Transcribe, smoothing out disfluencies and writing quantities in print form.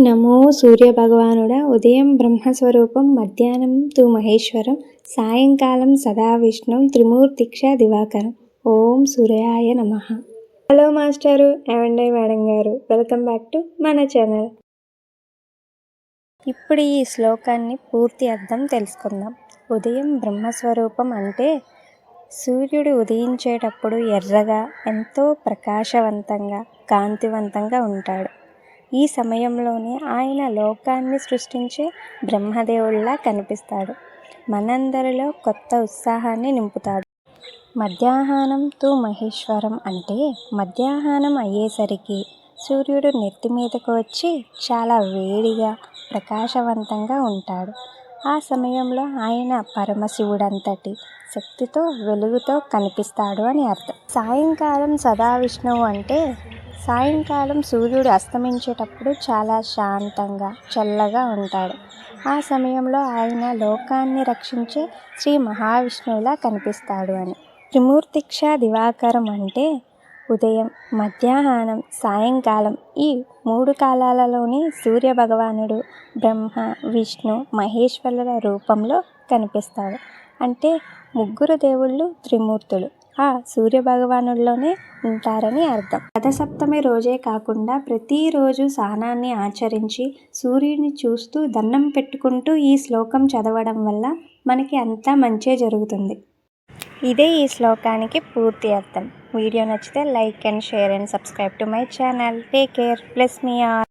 నమో సూర్యభగవానుడా ఉదయం బ్రహ్మస్వరూపం మధ్యాహ్నం తు మహేశ్వరం సాయంకాలం సదా విష్ణుం త్రిమూర్తిక్ష దివాకరం. ఓం సూర్యాయ నమః. హలో మాస్టరు ఏవండి మేడం గారు, వెల్కమ్ బ్యాక్ టు మన ఛానల్. ఇప్పుడు ఈ శ్లోకాన్ని పూర్తి అర్థం తెలుసుకుందాం. ఉదయం బ్రహ్మస్వరూపం అంటే సూర్యుడు ఉదయించేటప్పుడు ఎర్రగా, ఎంతో ప్రకాశవంతంగా, కాంతివంతంగా ఉంటాడు. ఈ సమయంలోనే ఆయన లోకాన్ని సృష్టించే బ్రహ్మదేవుడిలా కనిపిస్తాడు. మనందరిలో కొత్త ఉత్సాహాన్ని నింపుతాడు. మధ్యాహ్నం తు మహేశ్వరం అంటే మధ్యాహ్నం అయ్యేసరికి సూర్యుడు నెత్తి మీదకు వచ్చి చాలా వేడిగా, ప్రకాశవంతంగా ఉంటాడు. ఆ సమయంలో ఆయన పరమశివుడంతటి శక్తితో, వెలుగుతో కనిపిస్తాడు అని అర్థం. సాయంకాలం సదా విష్ణువు అంటే సాయంకాలం సూర్యుడు అస్తమించేటప్పుడు చాలా శాంతంగా, చల్లగా ఉంటాడు. ఆ సమయంలో ఆయన లోకాన్ని రక్షించే శ్రీ మహావిష్ణువులా కనిపిస్తాడు అని. త్రిమూర్తిక్ష దివాకరం అంటే ఉదయం, మధ్యాహ్నం, సాయంకాలం ఈ 3 కాలాలలోని సూర్యభగవానుడు బ్రహ్మ, విష్ణు, మహేశ్వరుల రూపంలో కనిపిస్తాడు. అంటే ముగ్గురు దేవుళ్ళు త్రిమూర్తులు ఆ సూర్యభగవానుల్లోనే ఉంటారని అర్థం. రథసప్తమి రోజే కాకుండా ప్రతిరోజు స్నానాన్ని ఆచరించి సూర్యుడిని చూస్తూ దండం పెట్టుకుంటూ ఈ శ్లోకం చదవడం వల్ల మనకి అంతా మంచే జరుగుతుంది. ఇదే ఈ శ్లోకానికి పూర్తి అర్థం. వీడియో నచ్చితే like and share and subscribe to my channel. Take care. Bless me all.